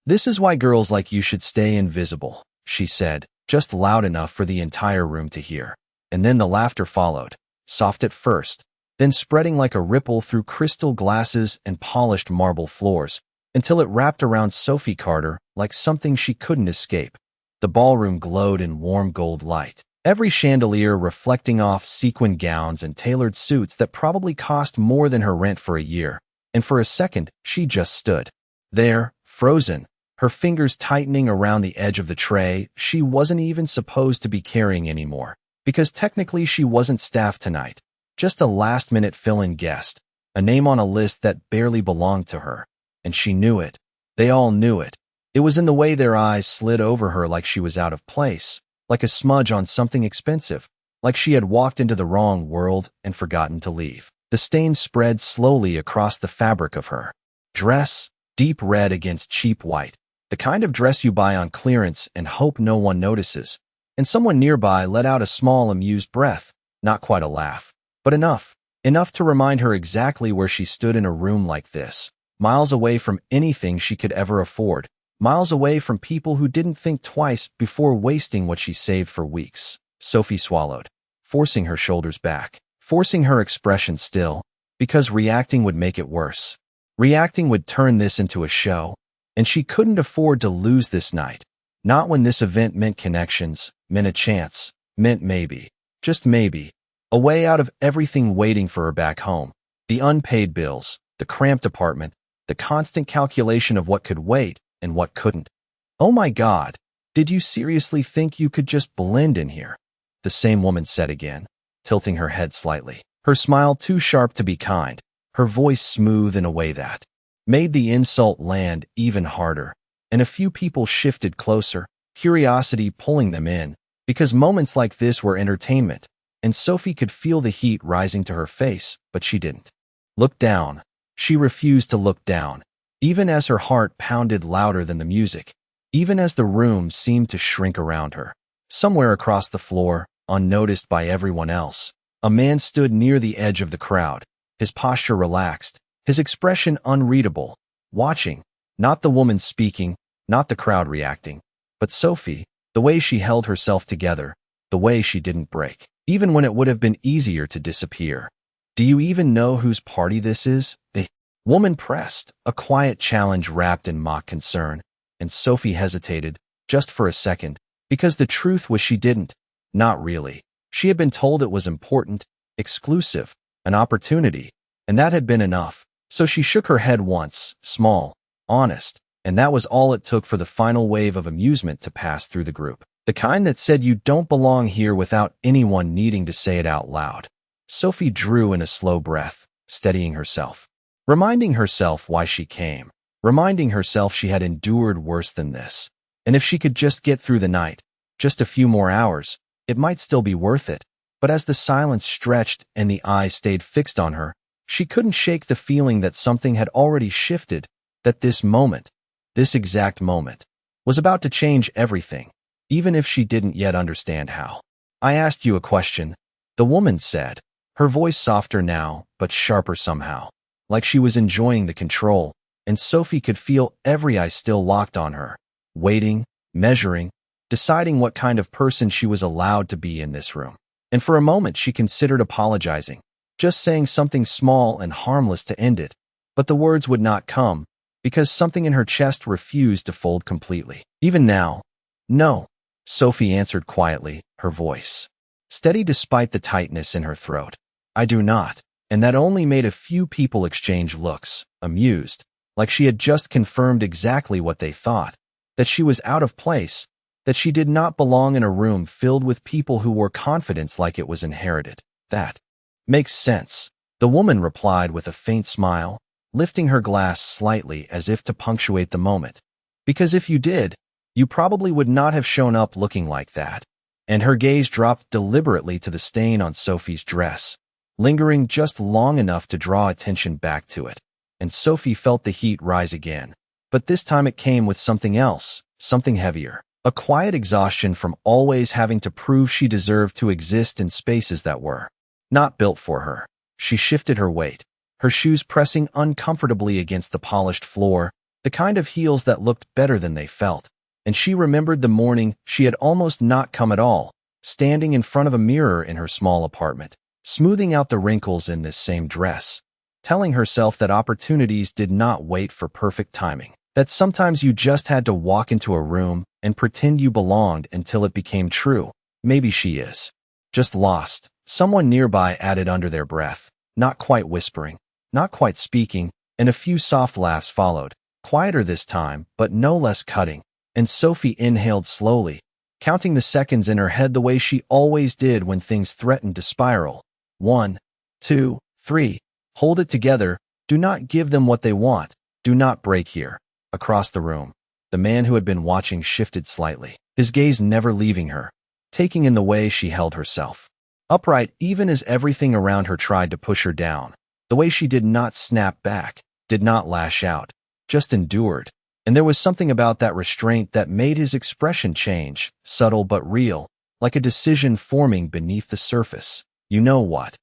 "This is why girls like you should stay invisible," she said, just loud enough for the entire room to hear. And then the laughter followed, soft at first, then spreading like a ripple through crystal glasses and polished marble floors, until it wrapped around Sophie Carter like something she couldn't escape. The ballroom glowed in warm gold light, every chandelier reflecting off sequin gowns and tailored suits that probably cost more than her rent for a year. And for a second, she just stood there, frozen, her fingers tightening around the edge of the tray she wasn't even supposed to be carrying anymore, because technically she wasn't staff tonight, just a last-minute fill-in guest, a name on a list that barely belonged to her. And she knew it. They all knew it. It was in the way their eyes slid over her like she was out of place, like a smudge on something expensive, like she had walked into the wrong world and forgotten to leave. The stain spread slowly across the fabric of her dress, deep red against cheap white, the kind of dress you buy on clearance and hope no one notices. And someone nearby let out a small, amused breath, not quite a laugh, but enough to remind her exactly where she stood in a room like this, miles away from anything she could ever afford, miles away from people who didn't think twice before wasting what she saved for weeks. Sophie swallowed, forcing her shoulders back, forcing her expression still, because reacting would make it worse. Reacting would turn this into a show, and she couldn't afford to lose this night. Not when this event meant connections, meant a chance, meant maybe, just maybe, a way out of everything waiting for her back home. The unpaid bills, the cramped apartment, the constant calculation of what could wait and what couldn't. "Oh my God, did you seriously think you could just blend in here?" the same woman said again, tilting her head slightly, her smile too sharp to be kind, her voice smooth in a way that made the insult land even harder. And a few people shifted closer, curiosity pulling them in, because moments like this were entertainment, and Sophie could feel the heat rising to her face, but she didn't look down. She refused to look down, even as her heart pounded louder than the music, even as the room seemed to shrink around her. Somewhere across the floor, unnoticed by everyone else, a man stood near the edge of the crowd, his posture relaxed, his expression unreadable, watching, not the woman speaking, not the crowd reacting, but Sophie, the way she held herself together, the way she didn't break, even when it would have been easier to disappear. "Do you even know whose party this is?" the woman pressed, a quiet challenge wrapped in mock concern, and Sophie hesitated, just for a second, because the truth was she didn't. Not really. She had been told it was important, exclusive, an opportunity, and that had been enough. So she shook her head once, small, honest, and that was all it took for the final wave of amusement to pass through the group. The kind that said you don't belong here without anyone needing to say it out loud. Sophie drew in a slow breath, steadying herself, reminding herself why she came, reminding herself she had endured worse than this. And if she could just get through the night, just a few more hours, it might still be worth it. But as the silence stretched and the eyes stayed fixed on her, she couldn't shake the feeling that something had already shifted, that this moment, this exact moment, was about to change everything, even if she didn't yet understand how. "I asked you a question," the woman said, her voice softer now, but sharper somehow, like she was enjoying the control, and Sophie could feel every eye still locked on her, waiting, measuring, deciding what kind of person she was allowed to be in this room. And for a moment she considered apologizing, just saying something small and harmless to end it, but the words would not come, because something in her chest refused to fold completely. "Even now?" "No," Sophie answered quietly, her voice steady despite the tightness in her throat. "I do not." And that only made a few people exchange looks, amused, like she had just confirmed exactly what they thought, that she was out of place, that she did not belong in a room filled with people who wore confidence like it was inherited. "That makes sense," the woman replied with a faint smile, lifting her glass slightly as if to punctuate the moment. "Because if you did, you probably would not have shown up looking like that." And her gaze dropped deliberately to the stain on Sophie's dress, lingering just long enough to draw attention back to it. And Sophie felt the heat rise again. But this time it came with something else, something heavier. A quiet exhaustion from always having to prove she deserved to exist in spaces that were not built for her. She shifted her weight, her shoes pressing uncomfortably against the polished floor, the kind of heels that looked better than they felt. And she remembered the morning she had almost not come at all, standing in front of a mirror in her small apartment, smoothing out the wrinkles in this same dress, telling herself that opportunities did not wait for perfect timing, that sometimes you just had to walk into a room and pretend you belonged until it became true. Maybe she is just lost, someone nearby added under their breath, not quite whispering, not quite speaking, and a few soft laughs followed, quieter this time, but no less cutting. And Sophie inhaled slowly, counting the seconds in her head the way she always did when things threatened to spiral. 1, 2, 3. Hold it together. Do not give them what they want. Do not break here. Across the room, the man who had been watching shifted slightly, his gaze never leaving her, taking in the way she held herself. Upright even as everything around her tried to push her down. The way she did not snap back, did not lash out, just endured. And there was something about that restraint that made his expression change, subtle but real, like a decision forming beneath the surface. You know what?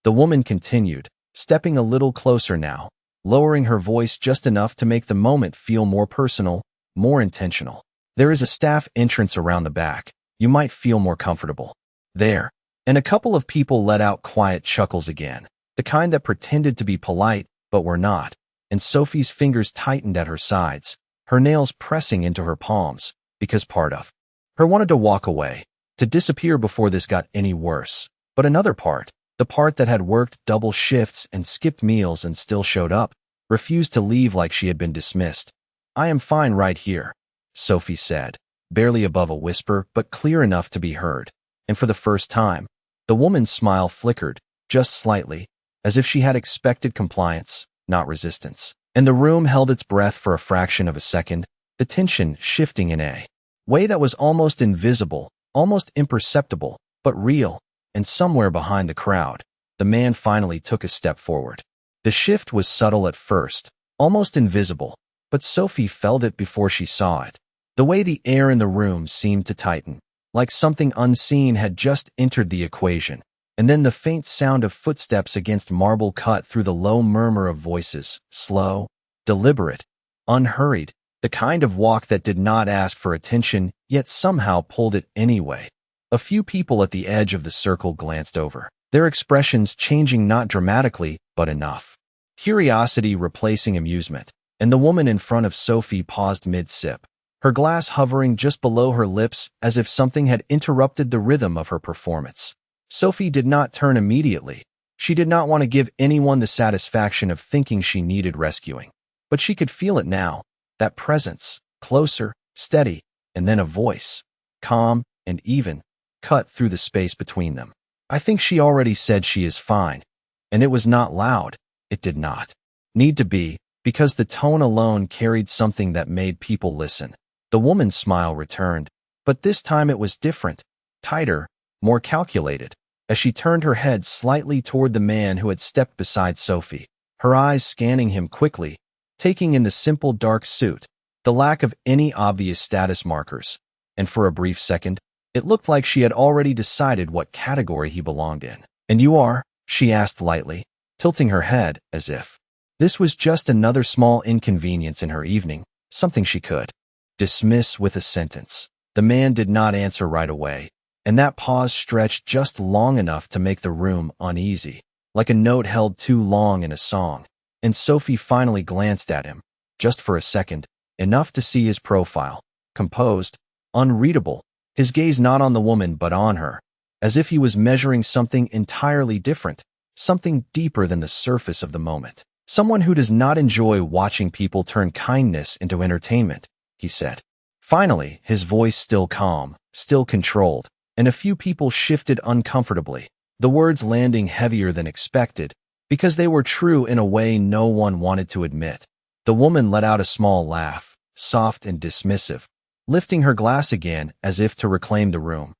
The woman continued, stepping a little closer now, lowering her voice just enough to make the moment feel more personal, more intentional. There is a staff entrance around the back. You might feel more comfortable there. And a couple of people let out quiet chuckles again, the kind that pretended to be polite, but were not. And Sophie's fingers tightened at her sides, her nails pressing into her palms, because part of her wanted to walk away, to disappear before this got any worse. But another part, the part that had worked double shifts and skipped meals and still showed up, refused to leave like she had been dismissed. I am fine right here, Sophie said, barely above a whisper but clear enough to be heard. And for the first time, the woman's smile flickered, just slightly, as if she had expected compliance, not resistance. And the room held its breath for a fraction of a second, the tension shifting in a way that was almost invisible, almost imperceptible, but real. And somewhere behind the crowd, the man finally took a step forward. The shift was subtle at first, almost invisible, but Sophie felt it before she saw it. The way the air in the room seemed to tighten, like something unseen had just entered the equation. And then the faint sound of footsteps against marble cut through the low murmur of voices, slow, deliberate, unhurried, the kind of walk that did not ask for attention, yet somehow pulled it anyway. A few people at the edge of the circle glanced over, their expressions changing not dramatically, but enough. Curiosity replacing amusement, and the woman in front of Sophie paused mid-sip, her glass hovering just below her lips as if something had interrupted the rhythm of her performance. Sophie did not turn immediately. She did not want to give anyone the satisfaction of thinking she needed rescuing. But she could feel it now, that presence, closer, steady, and then a voice, calm and even, cut through the space between them. I think she already said she is fine. And it was not loud. It did not need to be, because the tone alone carried something that made people listen. The woman's smile returned, but this time it was different, tighter, more calculated, as she turned her head slightly toward the man who had stepped beside Sophie, her eyes scanning him quickly, taking in the simple dark suit, the lack of any obvious status markers, and for a brief second, it looked like she had already decided what category he belonged in. And you are? She asked lightly, tilting her head as if this was just another small inconvenience in her evening, something she could dismiss with a sentence. The man did not answer right away, and that pause stretched just long enough to make the room uneasy, like a note held too long in a song. And Sophie finally glanced at him, just for a second, enough to see his profile, composed, unreadable, his gaze not on the woman but on her, as if he was measuring something entirely different, something deeper than the surface of the moment. Someone who does not enjoy watching people turn kindness into entertainment, he said. Finally, his voice still calm, still controlled, and a few people shifted uncomfortably, the words landing heavier than expected, because they were true in a way no one wanted to admit. The woman let out a small laugh, soft and dismissive, lifting her glass again as if to reclaim the room.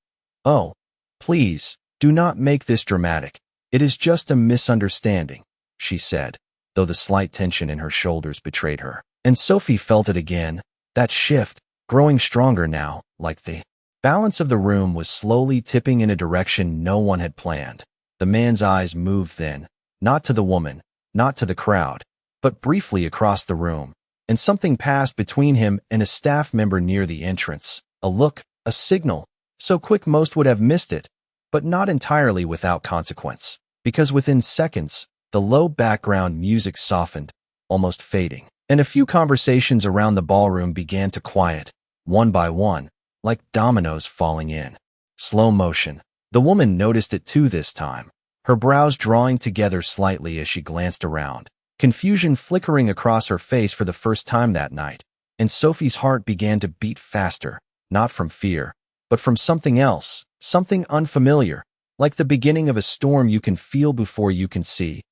Oh, please, do not make this dramatic. It is just a misunderstanding, she said, though the slight tension in her shoulders betrayed her. And Sophie felt it again, that shift, growing stronger now, like the balance of the room was slowly tipping in a direction no one had planned. The man's eyes moved then, not to the woman, not to the crowd, but briefly across the room, and something passed between him and a staff member near the entrance. A look, a signal, so quick most would have missed it, but not entirely without consequence, because within seconds, the low background music softened, almost fading, and a few conversations around the ballroom began to quiet, one by one, like dominoes falling in slow motion. The woman noticed it too this time, her brows drawing together slightly as she glanced around, confusion flickering across her face for the first time that night, and Sophie's heart began to beat faster, not from fear, but from something else, something unfamiliar, like the beginning of a storm you can feel before you can see.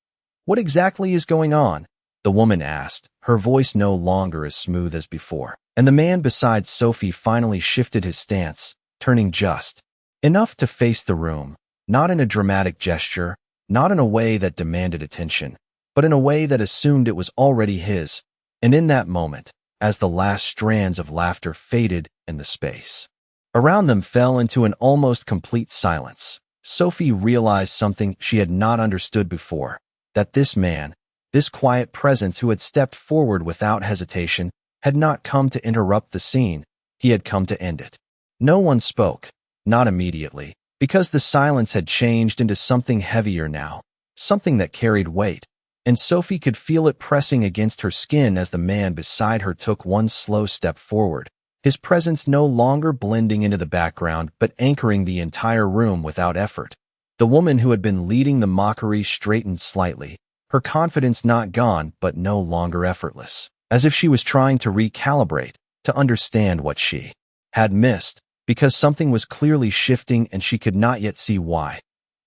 "What exactly is going on?" the woman asked, her voice no longer as smooth as before, and the man beside Sophie finally shifted his stance, turning just enough to face the room, not in a dramatic gesture, not in a way that demanded attention, but in a way that assumed it was already his. And in that moment, as the last strands of laughter faded and the space around them fell into an almost complete silence, Sophie realized something she had not understood before, that this man, this quiet presence who had stepped forward without hesitation, had not come to interrupt the scene, he had come to end it. No one spoke, not immediately, because the silence had changed into something heavier now, something that carried weight, and Sophie could feel it pressing against her skin as the man beside her took one slow step forward, his presence no longer blending into the background but anchoring the entire room without effort. The woman who had been leading the mockery straightened slightly, her confidence not gone but no longer effortless, as if she was trying to recalibrate, to understand what she had missed, because something was clearly shifting and she could not yet see why.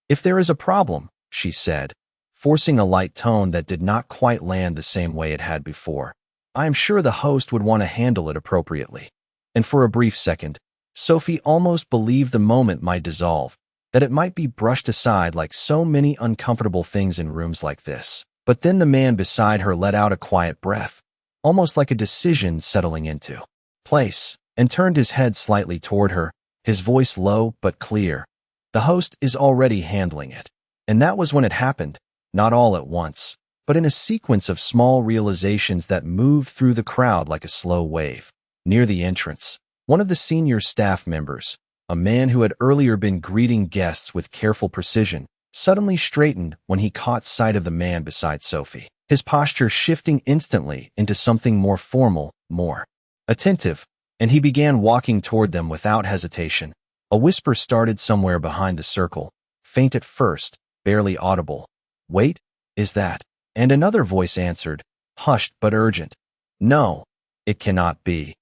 "If there is a problem," she said, forcing a light tone that did not quite land the same way it had before, "I am sure the host would want to handle it appropriately." And for a brief second, Sophie almost believed the moment might dissolve, that it might be brushed aside like so many uncomfortable things in rooms like this. But then the man beside her let out a quiet breath, almost like a decision settling into place, and turned his head slightly toward her, his voice low but clear. "The host is already handling it." And that was when it happened, not all at once, but in a sequence of small realizations that moved through the crowd like a slow wave. Near the entrance, one of the senior staff members, a man who had earlier been greeting guests with careful precision, suddenly straightened when he caught sight of the man beside Sophie, his posture shifting instantly into something more formal, more attentive, and he began walking toward them without hesitation. A whisper started somewhere behind the circle, faint at first, barely audible. "Wait, is that?" And another voice answered, hushed but urgent, "No, it cannot be."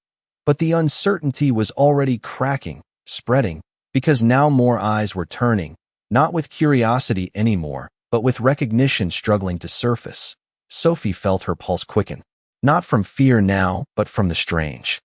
But the uncertainty was already cracking, spreading, because now more eyes were turning, not with curiosity anymore, but with recognition struggling to surface. Sophie felt her pulse quicken, not from fear now, but from the strange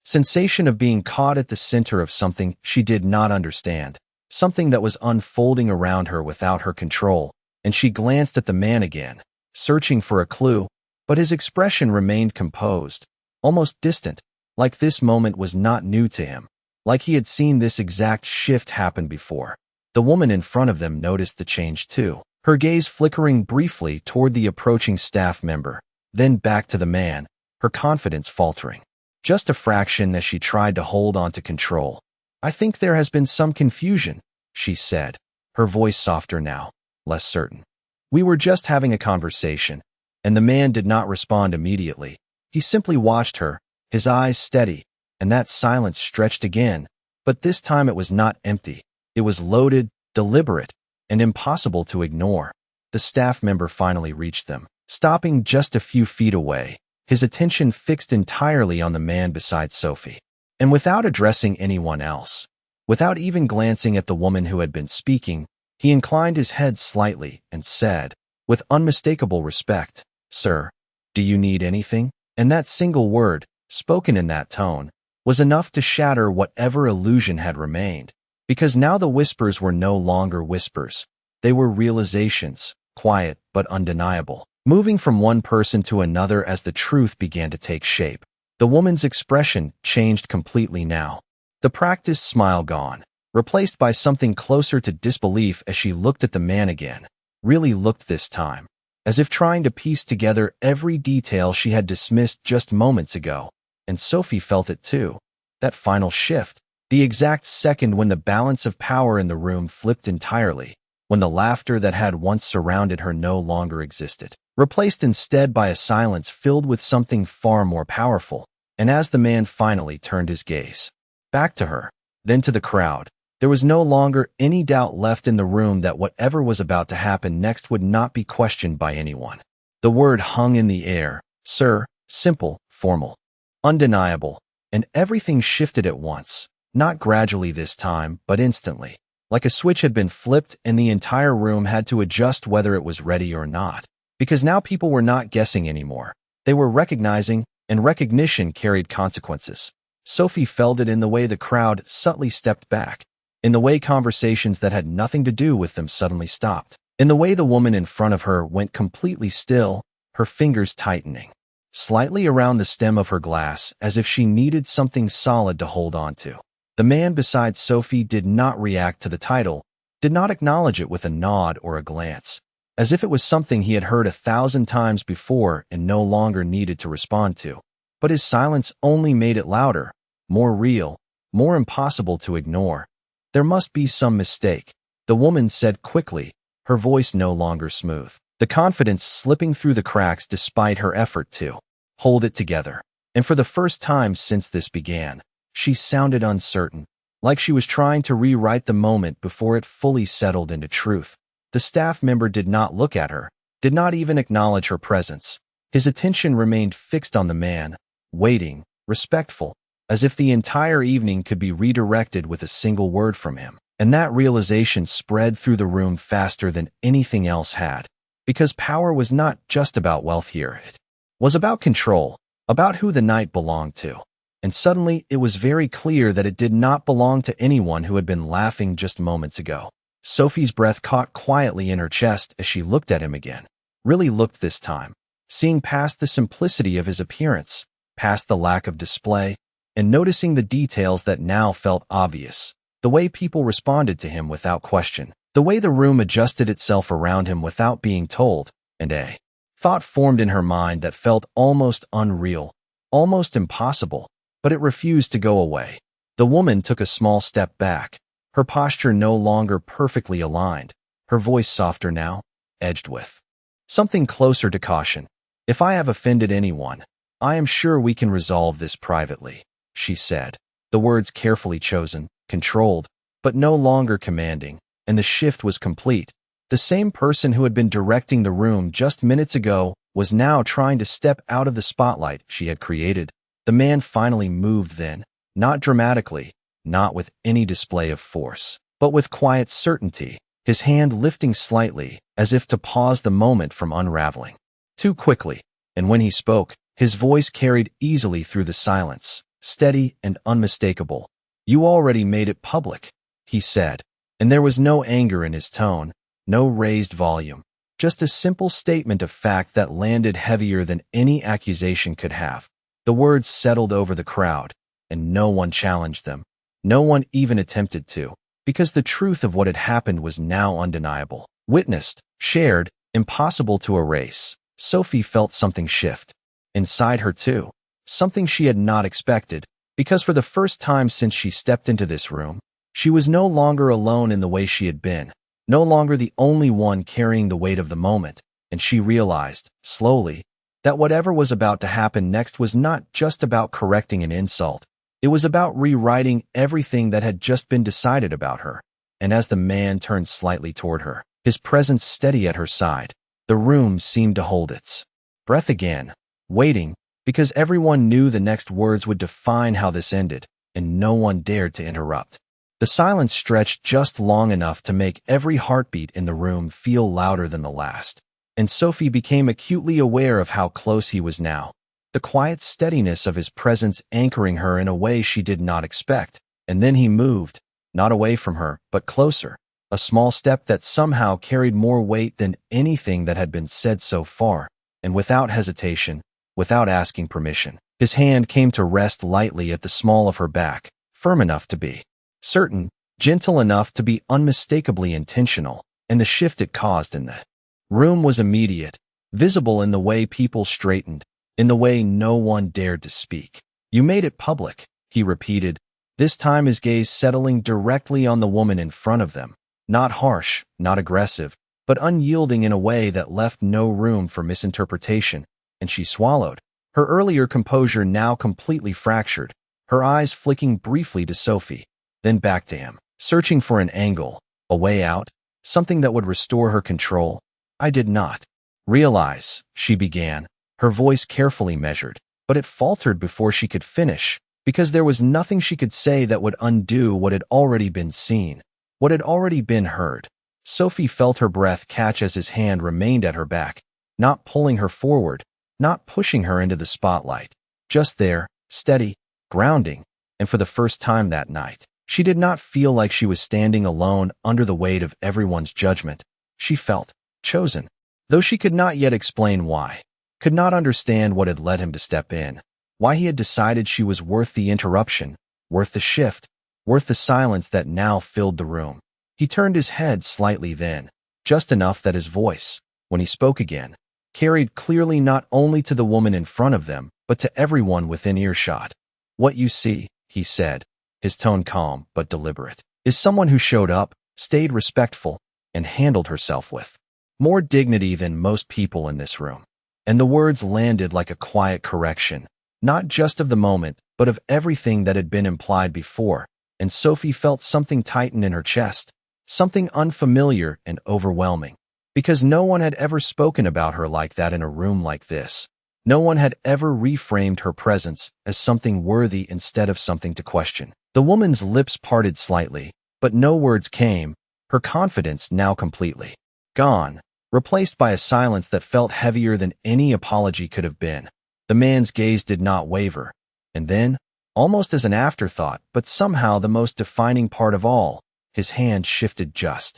sensation of being caught at the center of something she did not understand, something that was unfolding around her without her control, and she glanced at the man again, searching for a clue, but his expression remained composed, almost distant, like this moment was not new to him, like he had seen this exact shift happen before. The woman in front of them noticed the change too, her gaze flickering briefly toward the approaching staff member, then back to the man, her confidence faltering just a fraction as she tried to hold on to control. "I think there has been some confusion," she said, her voice softer now, less certain. "We were just having a conversation." And the man did not respond immediately. He simply watched her, his eyes steady, and that silence stretched again, but this time it was not empty. It was loaded, deliberate, and impossible to ignore. The staff member finally reached them, stopping just a few feet away, his attention fixed entirely on the man beside Sophie. And without addressing anyone else, without even glancing at the woman who had been speaking, he inclined his head slightly and said, with unmistakable respect, "Sir, do you need anything?" And that single word, spoken in that tone, was enough to shatter whatever illusion had remained, because now the whispers were no longer whispers. They were realizations, quiet but undeniable, moving from one person to another as the truth began to take shape. The woman's expression changed completely now. The practiced smile gone, replaced by something closer to disbelief as she looked at the man again, really looked this time. as if trying to piece together every detail she had dismissed just moments ago. And Sophie felt it too. That final shift, the exact second when the balance of power in the room flipped entirely, when the laughter that had once surrounded her no longer existed, replaced instead by a silence filled with something far more powerful. And as the man finally turned his gaze back to her, then to the crowd, there was no longer any doubt left in the room that whatever was about to happen next would not be questioned by anyone. The word hung in the air, "Sir," simple, formal, undeniable, and everything shifted at once, not gradually this time, but instantly. Like a switch had been flipped and the entire room had to adjust whether it was ready or not. Because now people were not guessing anymore. They were recognizing, and recognition carried consequences. Sophie felt it in the way the crowd subtly stepped back, in the way conversations that had nothing to do with them suddenly stopped, in the way the woman in front of her went completely still, her fingers tightening slightly around the stem of her glass as if she needed something solid to hold on to. The man beside Sophie did not react to the title, did not acknowledge it with a nod or a glance, as if it was something he had heard 1,000 times before and no longer needed to respond to. But his silence only made it louder, more real, more impossible to ignore. "There must be some mistake," the woman said quickly, her voice no longer smooth, the confidence slipping through the cracks despite her effort to hold it together. And for the first time since this began, she sounded uncertain, like she was trying to rewrite the moment before it fully settled into truth. The staff member did not look at her, did not even acknowledge her presence. His attention remained fixed on the man, waiting, respectful, as if the entire evening could be redirected with a single word from him. And that realization spread through the room faster than anything else had. Because power was not just about wealth here. It was about control, about who the night belonged to. And suddenly it was very clear that it did not belong to anyone who had been laughing just moments ago. Sophie's breath caught quietly in her chest as she looked at him again. Really looked this time, seeing past the simplicity of his appearance, past the lack of display, and noticing the details that now felt obvious. The way people responded to him without question, the way the room adjusted itself around him without being told, and a thought formed in her mind that felt almost unreal, almost impossible, but it refused to go away. The woman took a small step back, her posture no longer perfectly aligned, her voice softer now, edged with something closer to caution. "If I have offended anyone, I am sure we can resolve this privately," she said, the words carefully chosen, controlled, but no longer commanding, and the shift was complete. The same person who had been directing the room just minutes ago was now trying to step out of the spotlight she had created. The man finally moved then, not dramatically, not with any display of force, but with quiet certainty, his hand lifting slightly, as if to pause the moment from unraveling too quickly. And when he spoke, his voice carried easily through the silence, steady and unmistakable. "You already made it public," he said, and there was no anger in his tone, no raised volume, just a simple statement of fact that landed heavier than any accusation could have. The words settled over the crowd, and no one challenged them. No one even attempted to, because the truth of what had happened was now undeniable, witnessed, shared, impossible to erase. Sophie felt something shift. Inside her too. Something she had not expected, because for the first time since she stepped into this room, she was no longer alone in the way she had been, no longer the only one carrying the weight of the moment, and she realized, slowly, that whatever was about to happen next was not just about correcting an insult. It was about rewriting everything that had just been decided about her. And as the man turned slightly toward her, his presence steady at her side, the room seemed to hold its breath again, waiting, because everyone knew the next words would define how this ended, and no one dared to interrupt. The silence stretched just long enough to make every heartbeat in the room feel louder than the last, and Sophie became acutely aware of how close he was now, the quiet steadiness of his presence anchoring her in a way she did not expect. And then he moved, not away from her, but closer, a small step that somehow carried more weight than anything that had been said so far, and without hesitation, without asking permission, his hand came to rest lightly at the small of her back, firm enough to be certain, gentle enough to be unmistakably intentional, and the shift it caused in the room was immediate. visible in the way people straightened, in the way no one dared to speak. You made it public, he repeated, this time his gaze settling directly on the woman in front of them. Not harsh, not aggressive, but unyielding in a way that left no room for misinterpretation, and she swallowed, her earlier composure now completely fractured, her eyes flicking briefly to Sophie, then back to him, searching for an angle, a way out, something that would restore her control. I did not realize, she began, her voice carefully measured, but it faltered before she could finish, because there was nothing she could say that would undo what had already been seen, what had already been heard. Sophie felt her breath catch as his hand remained at her back, not pulling her forward, not pushing her into the spotlight, just there, steady, grounding, and for the first time that night, she did not feel like she was standing alone under the weight of everyone's judgment. She felt chosen, though she could not yet explain why, could not understand what had led him to step in, why he had decided she was worth the interruption, worth the shift, worth the silence that now filled the room. He turned his head slightly then, just enough that his voice, when he spoke again, carried clearly not only to the woman in front of them, but to everyone within earshot. What you see, he said, his tone calm but deliberate, is someone who showed up, stayed respectful, and handled herself with more dignity than most people in this room. And the words landed like a quiet correction, not just of the moment, but of everything that had been implied before, and Sophie felt something tighten in her chest, something unfamiliar and overwhelming, because no one had ever spoken about her like that in a room like this. No one had ever reframed her presence as something worthy instead of something to question. The woman's lips parted slightly, but no words came, her confidence now completely gone, replaced by a silence that felt heavier than any apology could have been. The man's gaze did not waver, and then, almost as an afterthought, but somehow the most defining part of all, his hand shifted just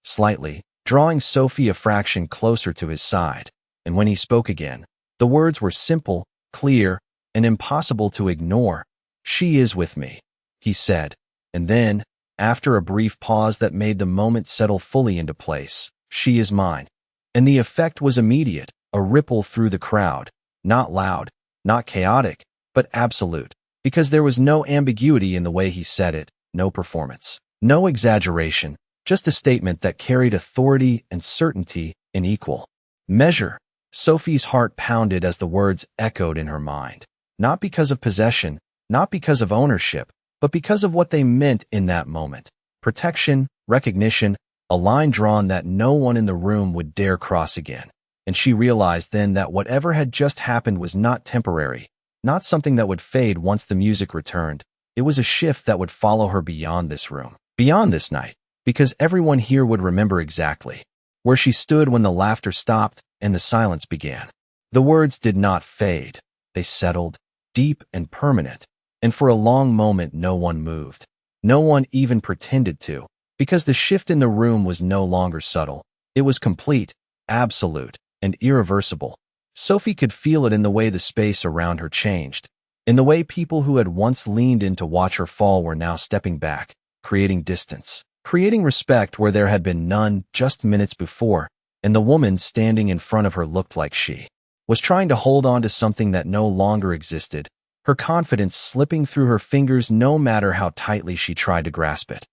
slightly, drawing Sophie a fraction closer to his side, and when he spoke again, the words were simple, clear, and impossible to ignore. She is with me, he said, and then, after a brief pause that made the moment settle fully into place, she is mine. And the effect was immediate, a ripple through the crowd, not loud, not chaotic, but absolute, because there was no ambiguity in the way he said it, no performance, no exaggeration, just a statement that carried authority and certainty in equal measure. Sophie's heart pounded as the words echoed in her mind, not because of possession, not because of ownership, but because of what they meant in that moment. Protection, recognition, a line drawn that no one in the room would dare cross again. And she realized then that whatever had just happened was not temporary, not something that would fade once the music returned. It was a shift that would follow her beyond this room, beyond this night, because everyone here would remember exactly where she stood when the laughter stopped and the silence began. The words did not fade. They settled, deep and permanent, and for a long moment no one moved. No one even pretended to, because the shift in the room was no longer subtle. It was complete, absolute, and irreversible. Sophie could feel it in the way the space around her changed, in the way people who had once leaned in to watch her fall were now stepping back, creating distance, creating respect where there had been none just minutes before, and the woman standing in front of her looked like she was trying to hold on to something that no longer existed, her confidence slipping through her fingers no matter how tightly she tried to grasp it.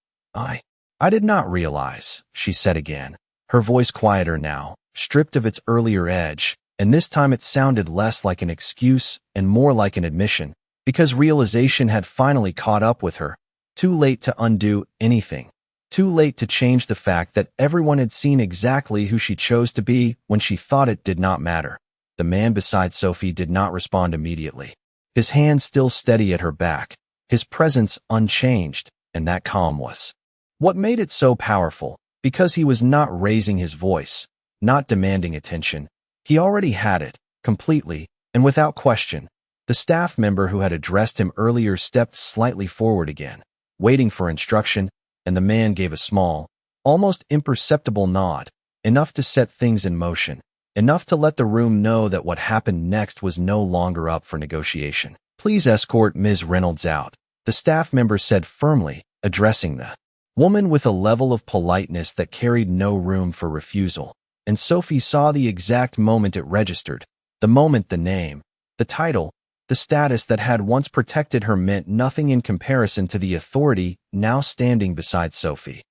I did not realize, she said again, her voice quieter now, stripped of its earlier edge, and this time it sounded less like an excuse and more like an admission, because realization had finally caught up with her, too late to undo anything, too late to change the fact that everyone had seen exactly who she chose to be when she thought it did not matter. The man beside Sophie did not respond immediately, his hand still steady at her back, his presence unchanged, and that calm was what made it so powerful, because he was not raising his voice, not demanding attention. He already had it, completely, and without question. The staff member who had addressed him earlier stepped slightly forward again, waiting for instruction, and the man gave a small, almost imperceptible nod, enough to set things in motion, enough to let the room know that what happened next was no longer up for negotiation. Please escort Ms. Reynolds out, the staff member said firmly, addressing the woman with a level of politeness that carried no room for refusal. and Sophie saw the exact moment it registered. The moment the name, the title, the status that had once protected her meant nothing in comparison to the authority now standing beside Sophie.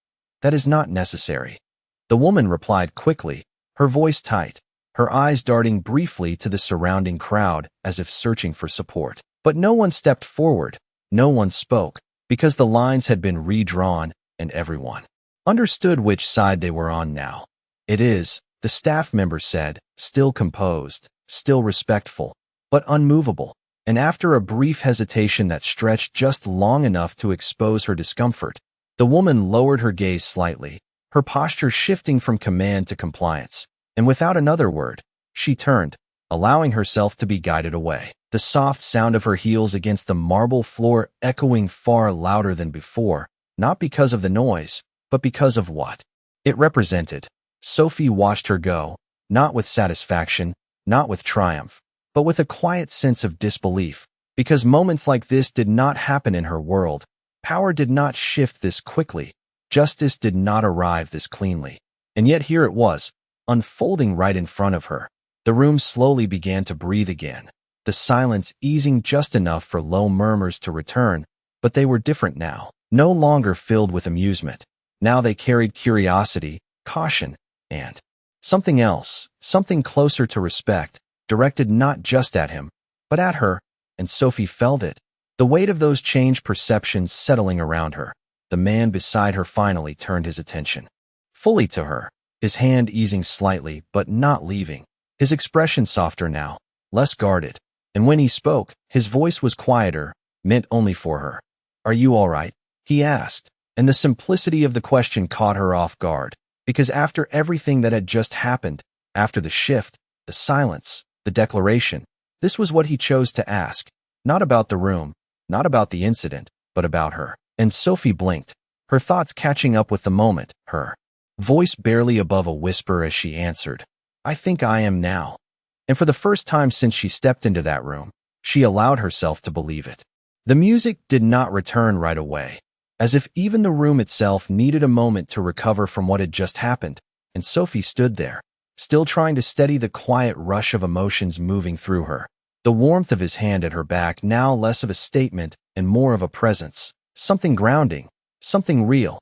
That is not necessary. The woman replied quickly, her voice tight, her eyes darting briefly to the surrounding crowd as if searching for support. But no one stepped forward, no one spoke, because the lines had been redrawn and everyone understood which side they were on now. It is, the staff member said, still composed, still respectful, but unmovable. And after a brief hesitation that stretched just long enough to expose her discomfort, the woman lowered her gaze slightly, her posture shifting from command to compliance. And without another word, she turned, allowing herself to be guided away. The soft sound of her heels against the marble floor echoing far louder than before, not because of the noise, but because of what it represented. Sophie watched her go, not with satisfaction, not with triumph, but with a quiet sense of disbelief, because moments like this did not happen in her world. Power did not shift this quickly. Justice did not arrive this cleanly. And yet here it was, unfolding right in front of her. The room slowly began to breathe again, the silence easing just enough for low murmurs to return, but they were different now, no longer filled with amusement. Now they carried curiosity, caution, and something else, something closer to respect, directed not just at him, but at her, and Sophie felt it, the weight of those changed perceptions settling around her. The man beside her finally turned his attention fully to her, his hand easing slightly but not leaving, his expression softer now, less guarded. And when he spoke, his voice was quieter, meant only for her. "Are you all right?" he asked, and the simplicity of the question caught her off guard, because after everything that had just happened, after the shift, the silence, the declaration, this was what he chose to ask, not about the room, not about the incident, but about her. And Sophie blinked, her thoughts catching up with the moment, her voice barely above a whisper as she answered, "I think I am now." And for the first time since she stepped into that room, she allowed herself to believe it. The music did not return right away, as if even the room itself needed a moment to recover from what had just happened, and Sophie stood there, still trying to steady the quiet rush of emotions moving through her. The warmth of his hand at her back now less of a statement and more of a presence, something grounding, something real.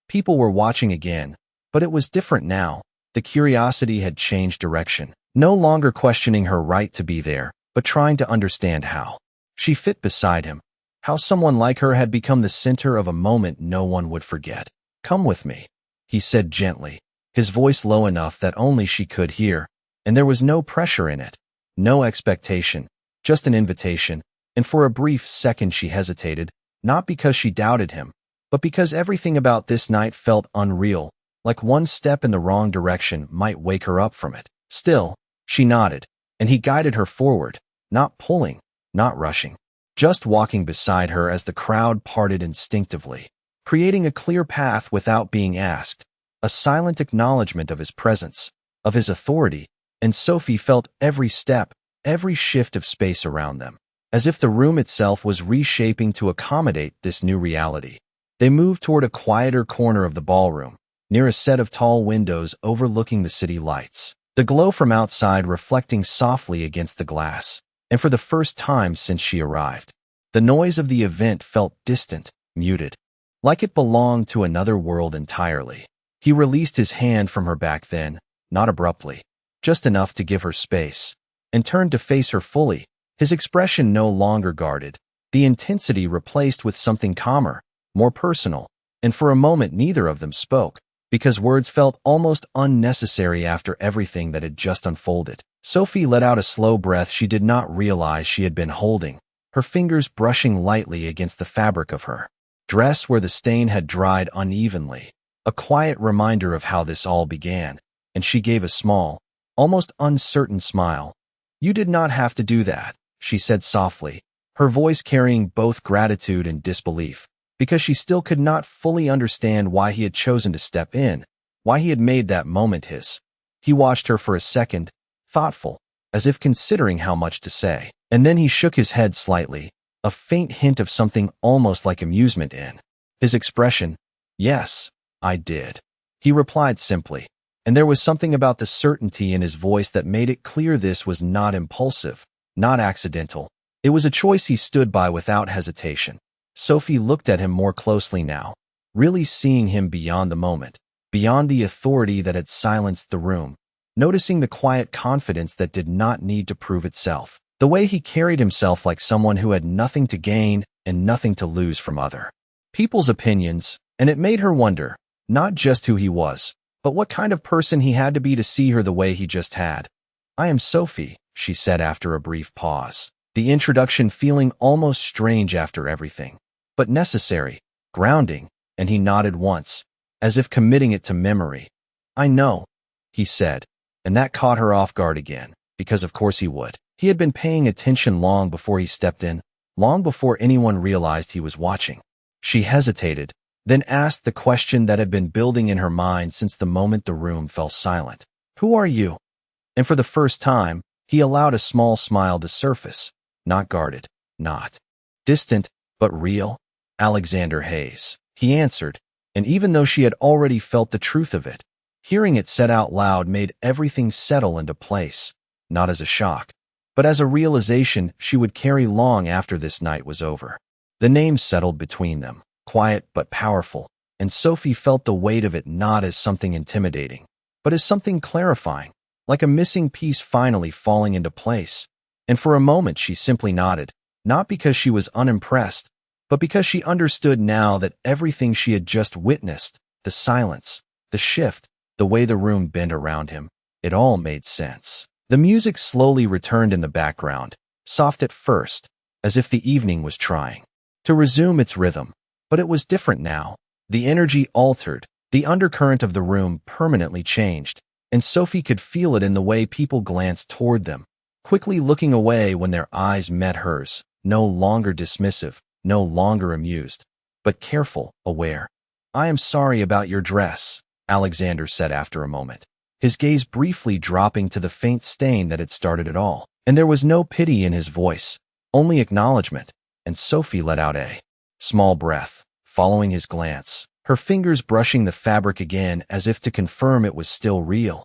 People were watching again, but it was different now. The curiosity had changed direction, no longer questioning her right to be there, but trying to understand how she fit beside him, how someone like her had become the center of a moment no one would forget. "Come with me," he said gently, his voice low enough that only she could hear, and there was no pressure in it, no expectation, just an invitation. And for a brief second she hesitated, not because she doubted him, but because everything about this night felt unreal, like one step in the wrong direction might wake her up from it. Still, she nodded, and he guided her forward, not pulling, not rushing, just walking beside her as the crowd parted instinctively, creating a clear path without being asked, a silent acknowledgement of his presence, of his authority, and Sophie felt every step, every shift of space around them, as if the room itself was reshaping to accommodate this new reality. They moved toward a quieter corner of the ballroom, near a set of tall windows overlooking the city lights, the glow from outside reflecting softly against the glass. And for the first time since she arrived, the noise of the event felt distant, muted, like it belonged to another world entirely. He released his hand from her back then, not abruptly, just enough to give her space, and turned to face her fully, his expression no longer guarded, the intensity replaced with something calmer, more personal. And for a moment neither of them spoke, because words felt almost unnecessary after everything that had just unfolded. Sophie let out a slow breath she did not realize she had been holding, her fingers brushing lightly against the fabric of her dress where the stain had dried unevenly, a quiet reminder of how this all began, and she gave a small, almost uncertain smile. "You did not have to do that," she said softly, her voice carrying both gratitude and disbelief, because she still could not fully understand why he had chosen to step in, why he had made that moment his. He watched her for a second, thoughtful, as if considering how much to say, and then he shook his head slightly, a faint hint of something almost like amusement in his expression. "Yes, I did," he replied simply, And there was something about the certainty in his voice that made it clear this was not impulsive, not accidental. It was a choice he stood by without hesitation. Sophie looked at him more closely now, really seeing him beyond the moment, beyond the authority that had silenced the room, noticing the quiet confidence that did not need to prove itself, the way he carried himself like someone who had nothing to gain and nothing to lose from other people's opinions, and it made her wonder, not just who he was, but what kind of person he had to be to see her the way he just had. "I am Sophie," she said after a brief pause, the introduction feeling almost strange after everything, but necessary, grounding, and he nodded once, as if committing it to memory. "I know," he said, and that caught her off guard again, because of course he would. He had been paying attention long before he stepped in, long before anyone realized he was watching. She hesitated, then asked the question that had been building in her mind since the moment the room fell silent. "Who are you?" And for the first time, he allowed a small smile to surface, not guarded, not distant, but real. "Alexander Hayes," he answered, and even though she had already felt the truth of it, hearing it said out loud made everything settle into place, not as a shock, but as a realization she would carry long after this night was over. The name settled between them, quiet but powerful, and Sophie felt the weight of it not as something intimidating, but as something clarifying, like a missing piece finally falling into place. And for a moment she simply nodded, not because she was unimpressed, but because she understood now that everything she had just witnessed, the silence, the shift, the way the room bent around him, it all made sense. The music slowly returned in the background, soft at first, as if the evening was trying to resume its rhythm. But it was different now. The energy altered, the undercurrent of the room permanently changed, and Sophie could feel it in the way people glanced toward them, quickly looking away when their eyes met hers, no longer dismissive, no longer amused, but careful, aware. "I am sorry about your dress," Alexander said after a moment, his gaze briefly dropping to the faint stain that had started it all. And there was no pity in his voice, only acknowledgement, and Sophie let out a small breath, following his glance, her fingers brushing the fabric again as if to confirm it was still real.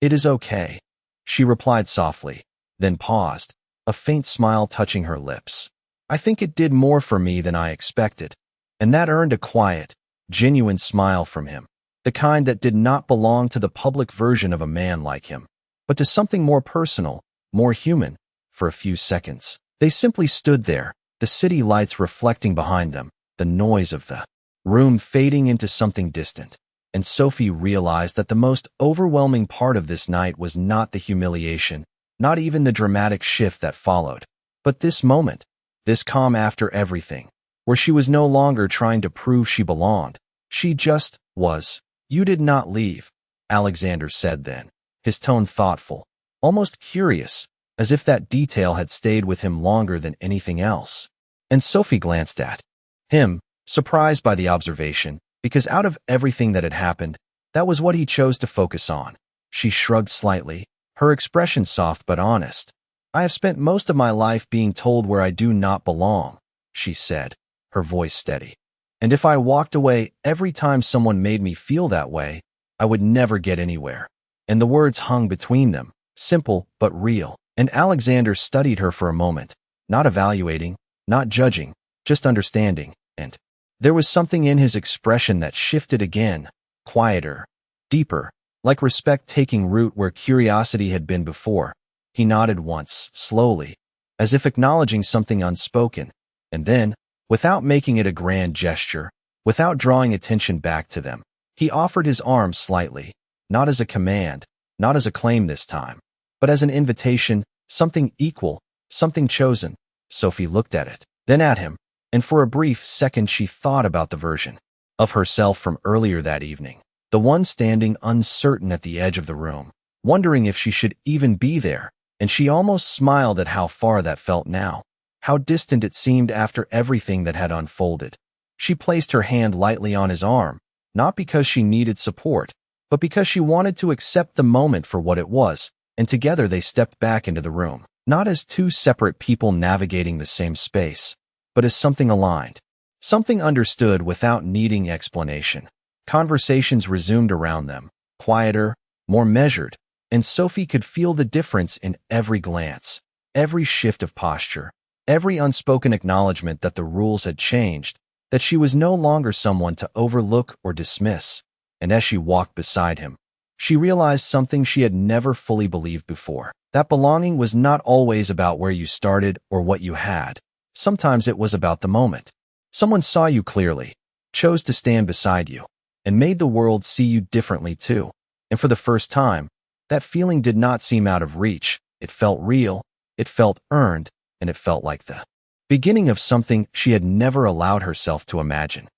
"It is okay," she replied softly, then paused, a faint smile touching her lips. "I think it did more for me than I expected," and that earned a quiet, genuine smile from him, the kind that did not belong to the public version of a man like him, but to something more personal, more human. For a few seconds, they simply stood there, the city lights reflecting behind them, the noise of the room fading into something distant, and Sophie realized that the most overwhelming part of this night was not the humiliation, not even the dramatic shift that followed, but this moment, this calm after everything, where she was no longer trying to prove she belonged. She just was. "You did not leave," Alexander said then, his tone thoughtful, almost curious, as if that detail had stayed with him longer than anything else. And Sophie glanced at him, surprised by the observation, because out of everything that had happened, that was what he chose to focus on. She shrugged slightly, her expression soft but honest. "I have spent most of my life being told where I do not belong," she said, her voice steady. "And if I walked away every time someone made me feel that way, I would never get anywhere." And the words hung between them, simple but real. And Alexander studied her for a moment, not evaluating, not judging, just understanding, and there was something in his expression that shifted again, quieter, deeper, like respect taking root where curiosity had been before. He nodded once, slowly, as if acknowledging something unspoken, and then, without making it a grand gesture, without drawing attention back to them, he offered his arm slightly, not as a command, not as a claim this time, but as an invitation, something equal, something chosen. Sophie looked at it, then at him, and for a brief second she thought about the version of herself from earlier that evening, the one standing uncertain at the edge of the room, wondering if she should even be there, and she almost smiled at how far that felt now, how distant it seemed after everything that had unfolded. She placed her hand lightly on his arm, not because she needed support, but because she wanted to accept the moment for what it was, and together they stepped back into the room, not as two separate people navigating the same space, but as something aligned, something understood without needing explanation. Conversations resumed around them, quieter, more measured, and Sophie could feel the difference in every glance, every shift of posture, every unspoken acknowledgement that the rules had changed, that she was no longer someone to overlook or dismiss. And as she walked beside him, she realized something she had never fully believed before, that belonging was not always about where you started or what you had. Sometimes it was about the moment. Someone saw you clearly, chose to stand beside you, and made the world see you differently too. And for the first time, that feeling did not seem out of reach. It felt real, it felt earned, and it felt like the beginning of something she had never allowed herself to imagine.